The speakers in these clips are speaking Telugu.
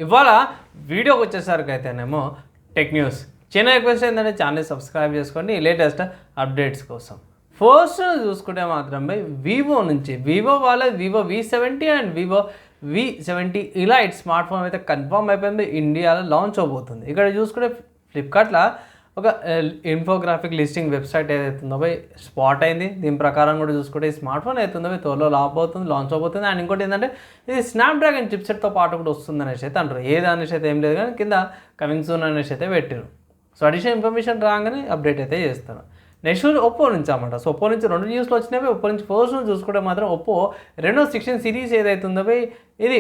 ఇవాళ వీడియోకి వచ్చేసరికి అయితేనేమో టెక్ న్యూస్. చిన్న రిక్వెస్ట్ ఏంటంటే ఛానల్ సబ్స్క్రైబ్ చేసుకోండి లేటెస్ట్ అప్డేట్స్ కోసం. ఫస్ట్ చూసుకుంటే మాత్రమే వివో నుంచి వాళ్ళ Vivo V70 and Vivo V70 elite smart phone అయితే కన్ఫర్మ్ అయిపోయింది, ఇండియాలో లాంచ్ అవబోతుంది. ఇక్కడ చూసుకుంటే ఫ్లిప్కార్ట్లో ఒక ఇన్ఫోగ్రాఫిక్ లిస్టింగ్ వెబ్సైట్ ఏదైతే ఉందో స్పాట్ అయింది. దీని ప్రకారం కూడా చూసుకుంటే ఈ స్మార్ట్ ఫోన్ అవుతుందో త్వరలో లాంచ్ అవబోతుంది. అండ్ ఇంకోటి ఏంటంటే ఇది స్నాప్డ్రాగన్ చిప్సెట్తో పాటు కూడా వస్తుంది అనేసి అయితే అంటారు. ఏది అనేసి అయితే ఏం లేదు కానీ కింద కమింగ్ సూన్ అనేసి అయితే పెట్టారు. సో అడిషనల్ ఇన్ఫర్మేషన్ రాగానే అప్డేట్ అయితే చేస్తారు. నెక్స్ట్ ఒప్పో నుంచి అన్నమాట. సో ఒప్పో నుంచి 2 న్యూస్లు వచ్చినవి. ఒప్పో నుంచి ఫస్ట్ నుంచి చూసుకుంటే మాత్రం ఒప్పో Reno 16 సిరీస్ ఏదైతే ఉందో ఇది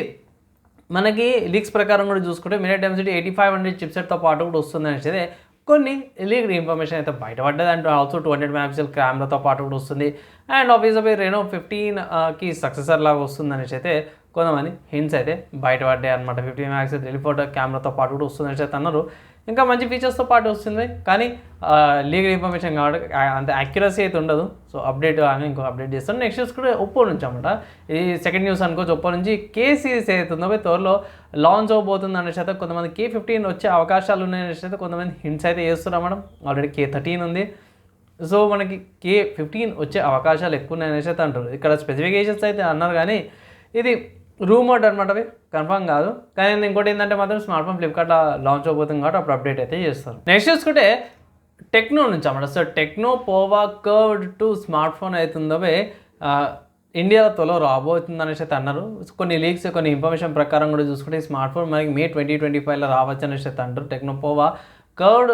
మనకి లీక్స్ ప్రకారం కూడా చూసుకుంటే మినిట్ డెన్సిటీ 8500 చిప్సెట్తో పాటు కూడా వస్తుంది అనేసి కొన్ని లీక్డ్ ఇన్ఫర్మేషన్ అయితే బయటపడ్డది. అండ్ ఆల్సో 200 మెగాపిక్సెల్ కెమెరాతో పాటు కూడా వస్తుంది. అండ్ ఆబ్వియస్గా Reno 15కి సక్సెసర్ లాగా వస్తుంది అనేసి అయితే కొంతమంది హింట్స్ అయితే బయటపడ్డాయి అనమాట. 15 మెగాపిక్సెల్ టెలిఫోటో కెమెరాతో పాటు కూడా వస్తుంది అనేసి అయితే అన్నారు. ఇంకా మంచి ఫీచర్స్తో పాటు వస్తుంది కానీ లీగల్ ఇన్ఫర్మేషన్ కాబట్టి అంత యాక్యురసీ అయితే ఉండదు. సో అప్డేట్ అని ఇంకో అప్డేట్ చేస్తాను. నెక్స్ట్ చూసుకుంటే ఒప్పో నుంచి అనమాట. ఇది సెకండ్ న్యూస్ అనుకోవచ్చు. ఒప్పో నుంచి K సిరీస్ ఏదైతే ఉందో త్వరలో లాంచ్ అవబోతుంది అనేసి అయితే కొంతమంది K15 వచ్చే అవకాశాలు ఉన్నాయనేసి అయితే కొంతమంది హింట్స్ అయితే చేస్తున్నారు మేడం. ఆల్రెడీ K13 ఉంది. సో మనకి K15 వచ్చే అవకాశాలు ఎక్కువ ఉన్నాయనేసి అయితే అంటారు. ఇక్కడ స్పెసిఫికేషన్స్ అయితే అన్నారు కానీ ఇది రూమర్డ్ అనమాట, అవి కన్ఫర్మ్ కాదు. కానీ ఇంకోటి ఏంటంటే మాత్రం స్మార్ట్ ఫోన్ ఫ్లిప్కార్ట్లో లాంచ్ అవబోతుంది కాబట్టి అప్పుడు అప్డేట్ అయితే చేస్తారు. నెక్స్ట్ చూసుకుంటే టెక్నో నుంచి అన్నమాట. సో టెక్నో పోవా కర్వ్డ్ 2 స్మార్ట్ ఫోన్ అవుతుందో ఇండియాలో త్వరలో రాబోతుంది అనేసి అయితే అన్నారు. కొన్ని లీక్స్ కొన్ని ఇన్ఫర్మేషన్ ప్రకారం కూడా చూసుకుంటే ఈ స్మార్ట్ ఫోన్ మనకి May 2025లో రావచ్చు అనేసి అయితే అంటారు. టెక్నో పోవా కర్వ్డ్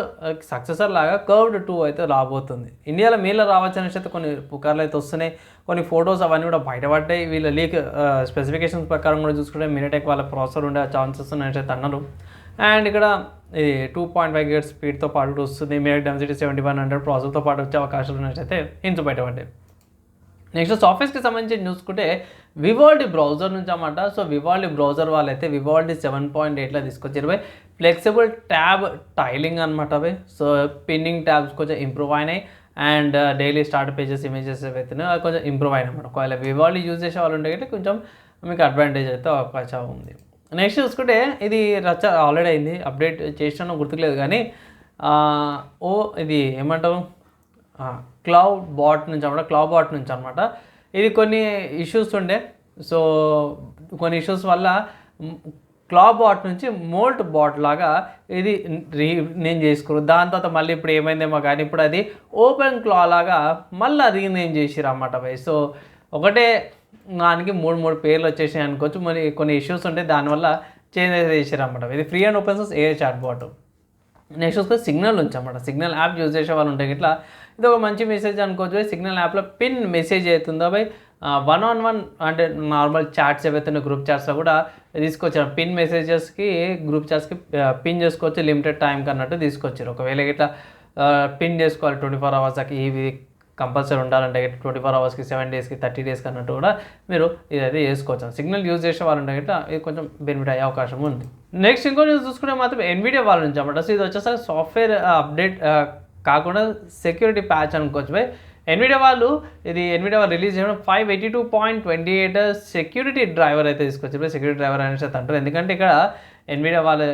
సక్సెసర్ లాగా కర్వ్డ్ 2 అయితే రాబోతుంది. ఇండియాలో మేలో రావచ్చు అనేసి అయితే కొన్ని పుకార్లు అయితే వస్తున్నాయి. కొన్ని ఫొటోస్ అవన్నీ కూడా బయటపడ్డాయి. వీళ్ళ లీక్ స్పెసిఫికేషన్స్ ప్రకారం కూడా చూసుకుంటే మినిటెక్ వాళ్ళ ప్రాసెసర్ ఉండే ఛాన్సెస్ ఉన్నాయని అయితే అన్నారు. అండ్ ఇక్కడ ఇది 2.5 GHz స్పీడ్తో పాటు వస్తుంది. మినిట్ డెన్సిటీ 7100 ప్రాసెసర్తో పాటు వచ్చే అవకాశాలు ఉన్నాయని అయితే హింట్స్ బయటపడ్డాయి. నెక్స్ట్ సాఫ్ట్వేర్స్కి సంబంధించి చూసుకుంటే వివాల్డి బ్రౌజర్ నుంచి అన్నమాట. సో వివాల్డి బ్రౌజర్ వాళ్ళైతే వివాల్డి 7.8లో తీసుకొచ్చారు. ఫ్లెక్సిబుల్ ట్యాబ్ టైలింగ్ అనమాట అవి. సో పిన్నింగ్ ట్యాబ్స్ కొంచెం ఇంప్రూవ్ అయినాయి. And daily start pages images ఏవైతే అవి కొంచెం ఇంప్రూవ్ అయినాయి అనమాట. ఒకవేళ వివాల్డి యూజ్ చేసే వాళ్ళు ఉంటే కొంచెం మీకు అడ్వాంటేజ్ అయితే అవకాశం ఉంది. నెక్స్ట్ చూసుకుంటే ఇది ఆల్రెడీ అయింది, అప్డేట్ చేసినా గుర్తులేదు కానీ ఇది ఏమంటారు క్లౌడ్ బాట్ నుంచి అనమాట. ఇది కొన్ని ఇష్యూస్ ఉండే. సో కొన్ని ఇష్యూస్ వల్ల క్లౌడ్ బాట్ నుంచి మోల్ట్ బాట్ లాగా ఇది రీనేమ్ చేసుకోరు. దాని తర్వాత మళ్ళీ ఇప్పుడు ఏమైందేమో కానీ ఇప్పుడు అది ఓపెన్ క్లా లాగా మళ్ళీ రీనేమ్ చేసిరు అన్నమాట. సో ఒకటే దానికి 3 పేర్లు వచ్చేసాయి అనుకోవచ్చు. మరి కొన్ని ఇష్యూస్ ఉంటాయి, దానివల్ల చేంజ్ అయితే చేసారు అన్నమాట. ఇది free and open source AI chat bot. Next చూస్తే సిగ్నల్ నుంచి అన్నమాట. సిగ్నల్ యాప్ యూజ్ చేసే వాళ్ళు ఉంటాయి ఇట్లా. ఇది ఒక మంచి మెసేజ్ అనుకోవచ్చు. సిగ్నల్ యాప్లో పిన్ మెసేజ్ అవుతుందో 1-on-1 అంటే నార్మల్ చాట్స్ ఏవైతే గ్రూప్ చాట్స్లో కూడా తీసుకొచ్చారు. పిన్ మెసేజెస్కి గ్రూప్ చాట్స్కి పిన్ చేసుకోవచ్చు లిమిటెడ్ టైంకి అన్నట్టు తీసుకొచ్చారు. ఒకవేళ ఇట్లా పిన్ చేసుకోవాలి 24 hours ఇవి కంపల్సరీ ఉండాలంటే 24 hours 7 days 30 days అన్నట్టు కూడా మీరు ఇదైతే చేసుకోవచ్చు. సిగ్నల్ యూజ్ చేసే వాళ్ళు ఉంటే ఇట్లా ఇది కొంచెం బెనిఫిట్ అయ్యే అవకాశం ఉంది. నెక్స్ట్ ఇంకో న్యూస్ చూసుకుంటే మాత్రం NVIDIA వాళ్ళ నుంచి అన్నమాట. సో ఇది వచ్చేసరికి సాఫ్ట్వేర్ అప్డేట్ కాకుండా సెక్యూరిటీ ప్యాచ్ అనుకోవచ్చు. NVIDIA వాళ్ళు రిలీజ్ చేయడం 582.28 సెక్యూరిటీ డ్రైవర్ అయితే తీసుకొచ్చారు. సెక్యూరిటీ డ్రైవర్ అనేసి అంటారు. ఎందుకంటే ఇక్కడ NVIDIA వాళ్ళు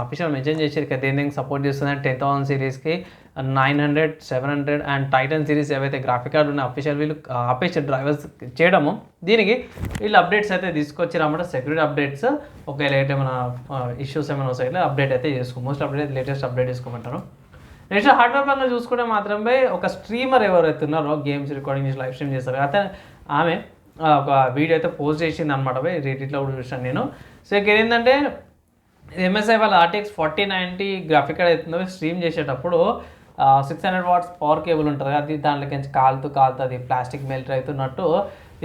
అఫీషియల్ మెన్షన్ చేశారు కదా దేనికి సపోర్ట్ చేస్తుందని 10,000 సిరీస్కి 900, 700 అండ్ టైటన్ సిరీస్ ఏవైతే గ్రాఫిక్ కార్డు ఉన్న అఫీషియల్ వీళ్ళు ఆపేసి డ్రైవర్స్ చేయడము దీనికి వీళ్ళు అప్డేట్స్ అయితే తీసుకొచ్చారు అన్నమాట. సెక్యూరిటీ అప్డేట్స్ ఒకవేళ ఏమైనా ఇష్యూస్ ఏమైనా వస్తాయి అప్డేట్ అయితే మోస్ట్ అప్డేట్ లేటెస్ట్ అప్డేట్ చేసుకోమంటారు. నెక్స్ట్ హార్డ్వేర్ పరంగా చూసుకుంటే మాత్రమే ఒక స్ట్రీమర్ ఎవరైతే ఉన్నారో గేమ్స్ రికార్డింగ్ చేసి లైవ్ స్ట్రీమ్ చేస్తారు అయితే ఆమె ఒక వీడియో అయితే పోస్ట్ చేసింది అనమాట. రీడిట్లో కూడా చూసాను నేను. సో ఇక్కడ ఏంటంటే MSI వాళ్ళ RTX 4090 గ్రాఫిక్ కార్డ్ అవుతుందో స్ట్రీమ్ చేసేటప్పుడు 600 watts పవర్ కేబుల్ ఉంటుంది. అది దాంట్లోకి కాలుతూ అది ప్లాస్టిక్ మెల్ట్ అవుతున్నట్టు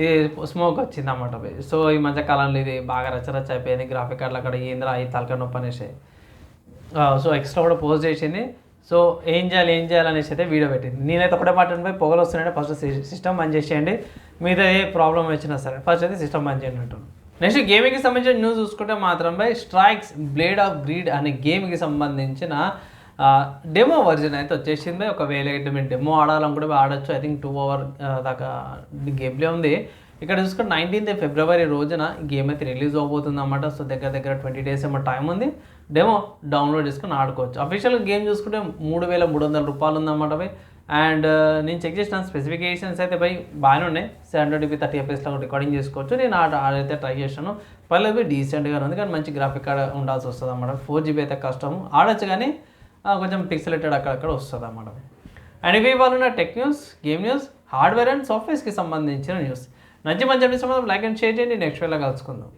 ఇది స్మోక్ వచ్చింది అన్నమాట. సో ఈ మధ్య కాలంలో ఇది బాగా రచ్చరచ్చ అయిపోయింది. గ్రాఫిక్ కార్డులు అక్కడ ఏంద్రా ఈ తలకాయ నొప్పి అనేసి సో ఎక్స్ట్రా కూడా పోస్ట్ చేసింది. సో ఏం చేయాలి అనేసి అయితే వీడియో పెట్టింది. నేనైతే ఒకటే మాట పొగలు వస్తున్నాయంటే ఫస్ట్ సిస్టమ్ బంద్ చేసేయండి, మీతో ఏ ప్రాబ్లం వచ్చినా సరే ఫస్ట్ అయితే సిస్టమ్ బంద్ చేయండి అంటాను. నెక్స్ట్ గేమింగ్కి సంబంధించిన న్యూస్ చూసుకుంటే మాత్రమే స్ట్రైక్స్ బ్లేడ్ ఆఫ్ గ్రీడ్ అనే గేమ్కి సంబంధించిన డెమో వర్జన్ అయితే వచ్చేసింది. ఒకవేళ మీరు డెమో ఆడాలనుకుంటే ఆడొచ్చు. I think 2 hours దాకా గేమ్ ప్లే ఉంది. ఇక్కడ చూసుకుంటే 19th ఫిబ్రవరి రోజున గేమ్ అయితే రిలీజ్ అవబోతుంది అన్నమాట. సో దగ్గర 20 days ఏమో టైం ఉంది. డెమో డౌన్లోడ్ చేసుకుని ఆడుకోవచ్చు. అఫీషియల్ గేమ్ చూసుకుంటే 3,300 రూపాయలు ఉందన్నమాట బై. అండ్ నేను చెక్ చేసిన స్పెసిఫికేషన్స్ అయితే బై బాగానే ఉన్నాయి. 720p 30 fps రికార్డింగ్ చేసుకోవచ్చు. నేను ఆడైతే ట్రై చేశాను, పర్లేదు డీసెంట్గా ఉంది, కానీ మంచి గ్రాఫిక్ కార్డ్ ఉండాల్సి వస్తుంది అన్నమాట. 4GB అయితే కష్టం, ఆడొచ్చు కానీ కొంచెం పిక్సెలేటెడ్ అక్కడక్కడ వస్తుంది అన్నమాట. అండ్ ఇవి వాళ్ళు ఉన్న tech news, game news, hardware and సాఫ్ట్వేర్స్కి సంబంధించిన న్యూస్. మంచి న్యూస్ లైక్ అండ్ షేర్ చేయండి. నెక్స్ట్ వేళ కలుసుకుందాం.